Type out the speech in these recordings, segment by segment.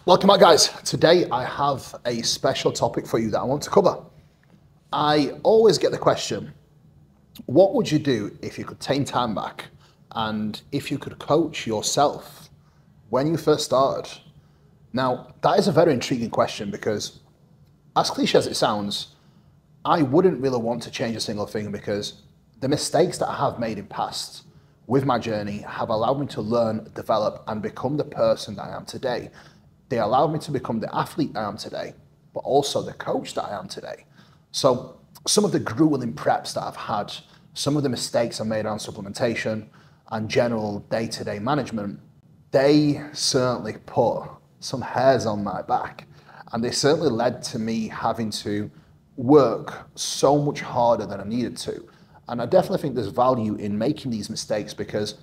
Welcome back, guys. Today I have a special topic for you that I want to cover. I always get the question, what would you do if you could take time back and if you could coach yourself when you first started? Now, that is a very intriguing question because, as cliche as it sounds, I wouldn't really want to change a single thing because the mistakes that I have made in past with my journey have allowed me to learn, develop, and become the person that I am today. They allowed me to become the athlete I am today, but also the coach that I am today. So some of the grueling preps that I've had, some of the mistakes I made around supplementation and general day-to-day management, they certainly put some hairs on my back. And they certainly led to me having to work so much harder than I needed to. And I definitely think there's value in making these mistakes because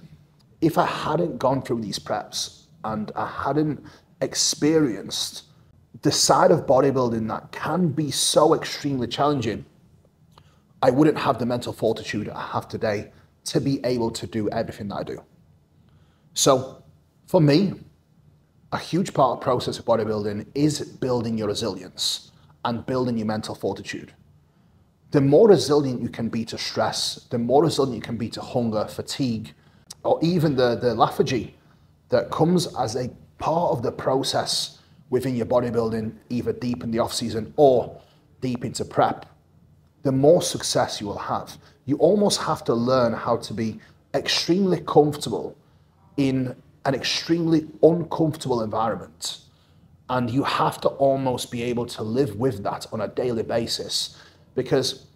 if I hadn't gone through these preps and I hadn't experienced the side of bodybuilding that can be so extremely challenging, I wouldn't have the mental fortitude I have today to be able to do everything that I do. So for me, a huge part of the process of bodybuilding is building your resilience and building your mental fortitude. The more resilient you can be to stress, the more resilient you can be to hunger, fatigue, or even the lethargy that comes as a part of the process within your bodybuilding, either deep in the off season or deep into prep, the more success you will have. You almost have to learn how to be extremely comfortable in an extremely uncomfortable environment. And you have to almost be able to live with that on a daily basis, because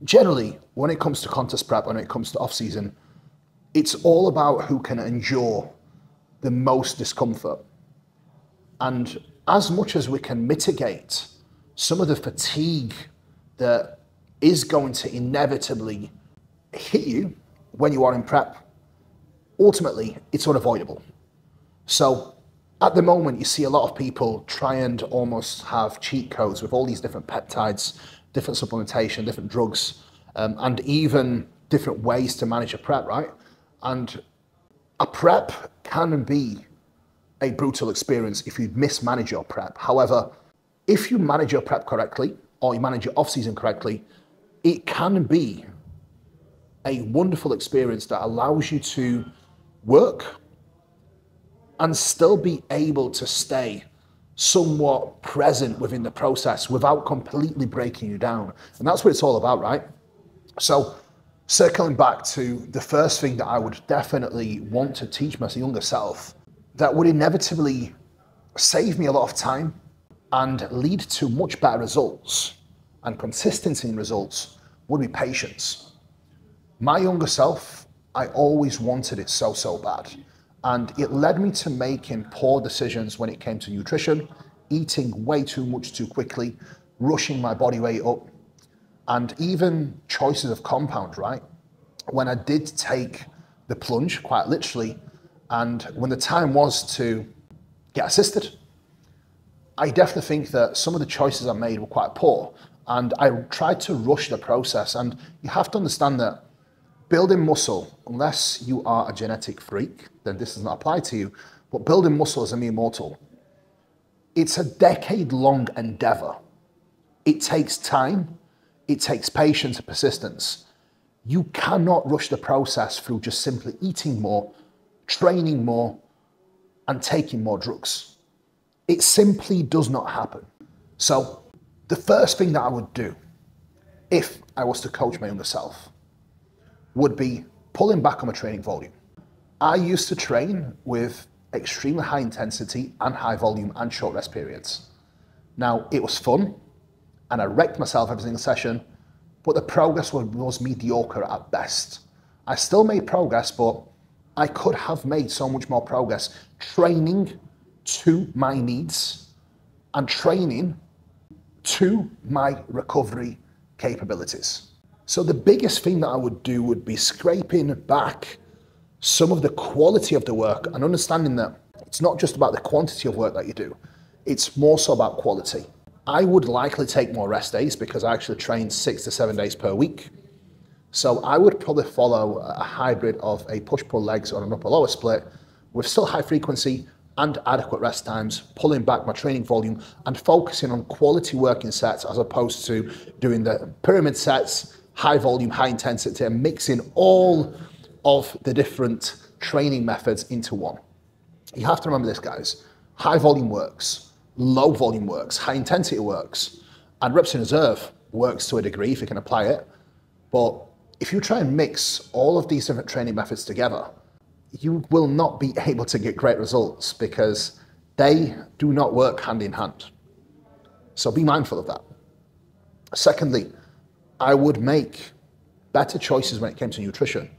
generally when it comes to contest prep, when it comes to off season, it's all about who can endure the most discomfort. And as much as we can mitigate some of the fatigue that is going to inevitably hit you when you are in prep, ultimately it's unavoidable. So at the moment, you see a lot of people try and almost have cheat codes with all these different peptides, different supplementation, different drugs, and even different ways to manage a prep, right? And a prep can be a brutal experience if you mismanage your prep. However, if you manage your prep correctly, or you manage your off-season correctly, it can be a wonderful experience that allows you to work and still be able to stay somewhat present within the process without completely breaking you down. And that's what it's all about, right? So circling back to the first thing that I would definitely want to teach my younger self, that would inevitably save me a lot of time and lead to much better results and consistency in results, would be patience. My younger self, I always wanted it so bad. And it led me to making poor decisions when it came to nutrition, eating way too much too quickly, rushing my body weight up, and even choices of compound, right? When I did take the plunge, quite literally, and when the time was to get assisted, I definitely think that some of the choices I made were quite poor, and I tried to rush the process. And you have to understand that building muscle, unless you are a genetic freak, then this does not apply to you, but building muscle as a mere mortal, it's a decade-long endeavor. It takes time, it takes patience and persistence. You cannot rush the process through just simply eating more, training more, and taking more drugs. It simply does not happen. So the first thing that I would do if I was to coach my younger self would be pulling back on my training volume. I used to train with extremely high intensity and high volume and short rest periods. Now, it was fun and I wrecked myself every single session, but the progress was mediocre at best. I still made progress, but I could have made so much more progress training to my needs and training to my recovery capabilities. So the biggest thing that I would do would be scraping back some of the quality of the work and understanding that it's not just about the quantity of work that you do, it's more so about quality. I would likely take more rest days because I actually train 6 to 7 days per week. So I would probably follow a hybrid of a push-pull legs or an upper-lower split with still high frequency and adequate rest times, pulling back my training volume and focusing on quality working sets as opposed to doing the pyramid sets, high volume, high intensity, and mixing all of the different training methods into one. You have to remember this, guys. High volume works, low volume works, high intensity works, and reps in reserve works to a degree if you can apply it. But if you try and mix all of these different training methods together, you will not be able to get great results because they do not work hand in hand. So be mindful of that. Secondly, I would make better choices when it came to nutrition.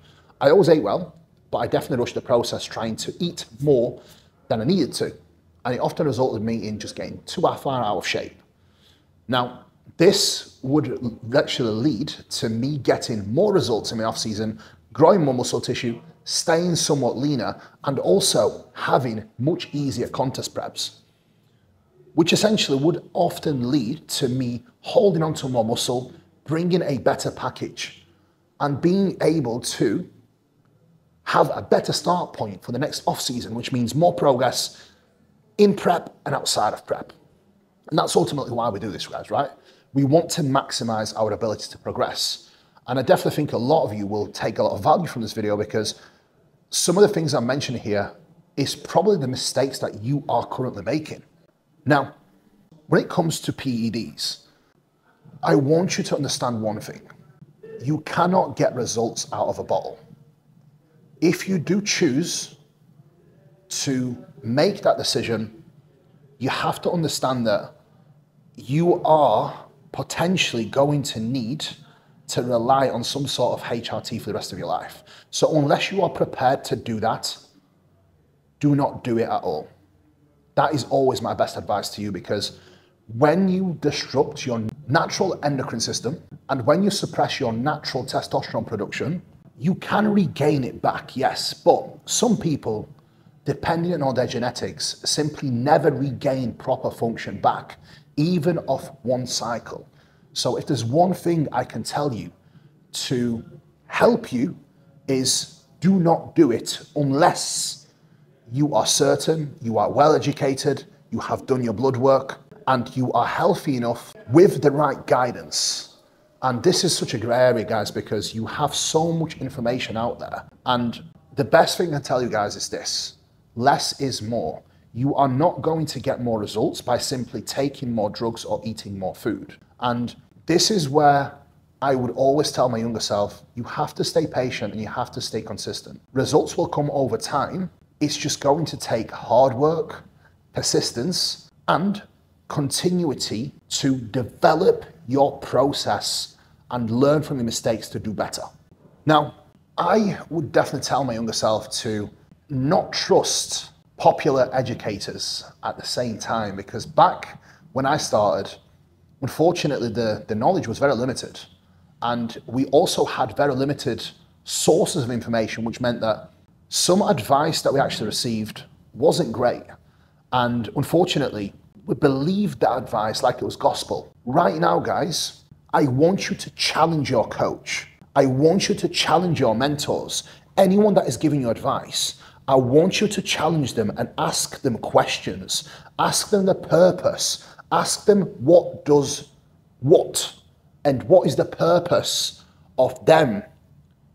I always ate well, but I definitely rushed the process trying to eat more than I needed to. And it often resulted in me in just getting too far out of shape. Now, this would actually lead to me getting more results in my off season, growing more muscle tissue, staying somewhat leaner, and also having much easier contest preps, which essentially would often lead to me holding on to more muscle, bringing a better package, and being able to have a better start point for the next off season, which means more progress in prep and outside of prep. And that's ultimately why we do this, guys, right? We want to maximize our ability to progress. And I definitely think a lot of you will take a lot of value from this video because some of the things I'm mentioning here is probably the mistakes that you are currently making. Now, when it comes to PEDs, I want you to understand one thing. You cannot get results out of a bottle. If you do choose to make that decision, you have to understand that you are potentially going to need to rely on some sort of HRT for the rest of your life. So unless you are prepared to do that, do not do it at all. That is always my best advice to you, because when you disrupt your natural endocrine system and when you suppress your natural testosterone production, you can regain it back, yes, but some people, depending on their genetics, simply never regain proper function back, even off one cycle. So if there's one thing I can tell you to help you is do not do it unless you are certain, you are well educated, you have done your blood work, and you are healthy enough with the right guidance. And this is such a grey area, guys, because you have so much information out there. And the best thing I can tell you guys is this: less is more. You are not going to get more results by simply taking more drugs or eating more food. And this is where I would always tell my younger self, you have to stay patient and you have to stay consistent. Results will come over time. It's just going to take hard work, persistence, and continuity to develop your process and learn from your mistakes to do better. Now, I would definitely tell my younger self to not trust popular educators at the same time, because back when I started, unfortunately, the knowledge was very limited. And we also had very limited sources of information, which meant that some advice that we actually received wasn't great. And unfortunately, we believed that advice like it was gospel. Right now, guys, I want you to challenge your coach. I want you to challenge your mentors. Anyone that is giving you advice, I want you to challenge them and ask them questions. Ask them the purpose. Ask them what does what, and what is the purpose of them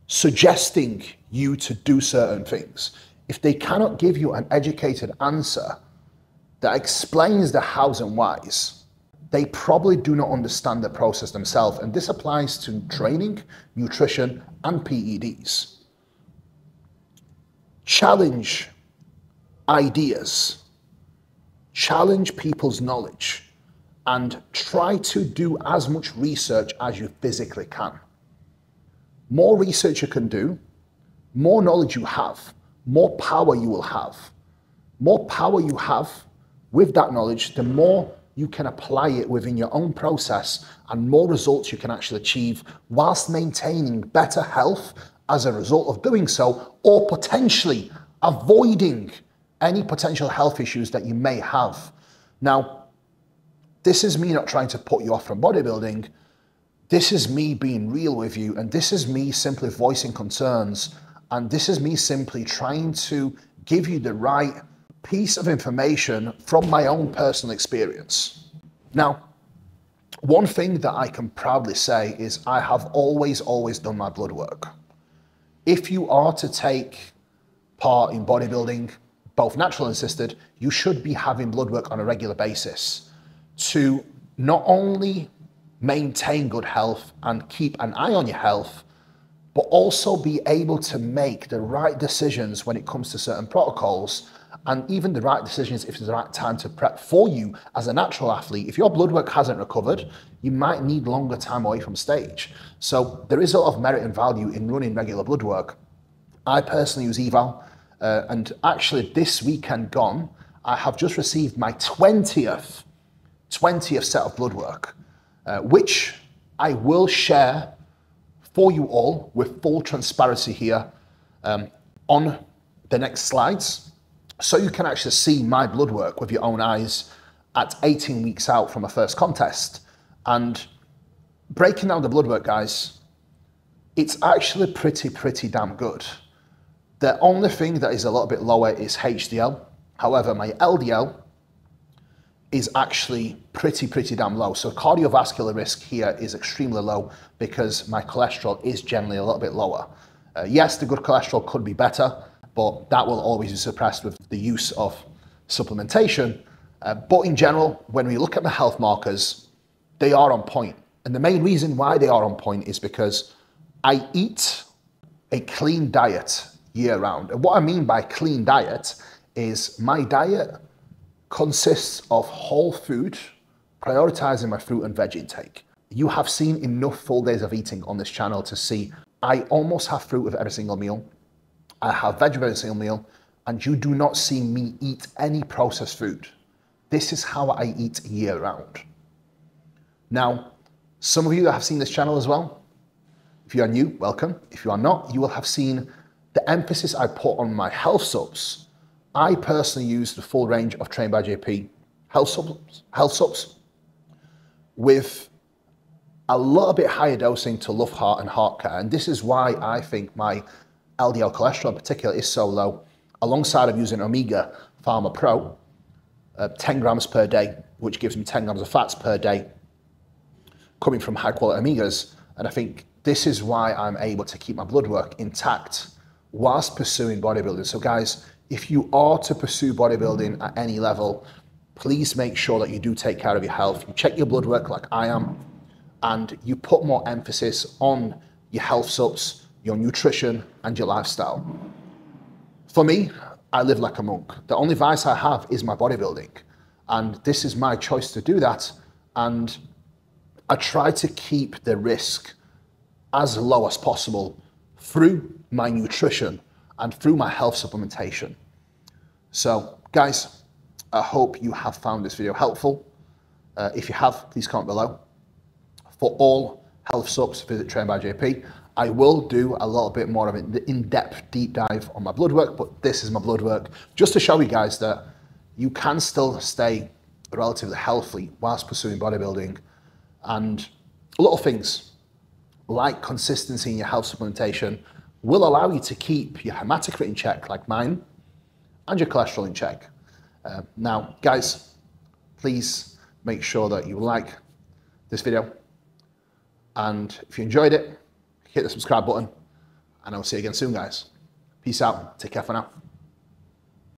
suggesting you to do certain things. If they cannot give you an educated answer that explains the hows and whys, they probably do not understand the process themselves. And this applies to training, nutrition, and PEDs. Challenge ideas, challenge people's knowledge, and try to do as much research as you physically can. More research you can do, more knowledge you have, more power you will have. More power you have with that knowledge, the more you can apply it within your own process and more results you can actually achieve whilst maintaining better health as a result of doing so, or potentially avoiding any potential health issues that you may have. Now, this is me not trying to put you off from bodybuilding. This is me being real with you, and this is me simply voicing concerns, and this is me simply trying to give you the right piece of information from my own personal experience. Now, one thing that I can proudly say is I have always done my blood work. If you are to take part in bodybuilding, both natural and assisted, you should be having blood work on a regular basis to not only maintain good health and keep an eye on your health, but also be able to make the right decisions when it comes to certain protocols, and even the right decisions if it's the right time to prep for you as a natural athlete. If your blood work hasn't recovered, you might need longer time away from stage. So there is a lot of merit and value in running regular blood work. I personally use eval, and actually this weekend gone, I have just received my 20th set of blood work, which I will share for you all with full transparency here on the next slides, so you can actually see my blood work with your own eyes at 18 weeks out from my first contest. And breaking down the blood work, guys, it's actually pretty damn good. The only thing that is a little bit lower is HDL. However, my LDL is actually pretty damn low. So cardiovascular risk here is extremely low because my cholesterol is generally a little bit lower. Yes, the good cholesterol could be better, but that will always be suppressed with the use of supplementation. But in general, when we look at the health markers, they are on point. And the main reason why they are on point is because I eat a clean diet year round. And what I mean by clean diet is my diet consists of whole food, prioritizing my fruit and veg intake. You have seen enough full days of eating on this channel to see I almost have fruit with every single meal. I have veg with every single meal, and you do not see me eat any processed food. This is how I eat year round. Now, some of you that have seen this channel as well, if you are new, welcome. If you are not, you will have seen the emphasis I put on my health subs. I personally use the full range of Trained by JP health subs with a little bit higher dosing to love heart and heart care. And this is why I think my LDL cholesterol in particular is so low, alongside of using Omega Pharma Pro, 10 grams per day, which gives me 10 grams of fats per day, coming from high quality omegas. And I think this is why I'm able to keep my blood work intact whilst pursuing bodybuilding. So guys, if you are to pursue bodybuilding at any level, please make sure that you do take care of your health. You check your blood work like I am, and you put more emphasis on your health subs, your nutrition, and your lifestyle. For me, I live like a monk. The only vice I have is my bodybuilding. And this is my choice to do that. And I try to keep the risk as low as possible through my nutrition and through my health supplementation. So guys, I hope you have found this video helpful. If you have, please comment below. For all health subs, visit Trained by JP. I will do a little bit more of an in-depth deep dive on my blood work, but this is my blood work just to show you guys that you can still stay relatively healthy whilst pursuing bodybuilding. And little things like consistency in your health supplementation will allow you to keep your hematocrit in check, like mine, and your cholesterol in check. Now, guys, please make sure that you like this video. And if you enjoyed it, hit the subscribe button, and I'll see you again soon, guys. Peace out. Take care for now.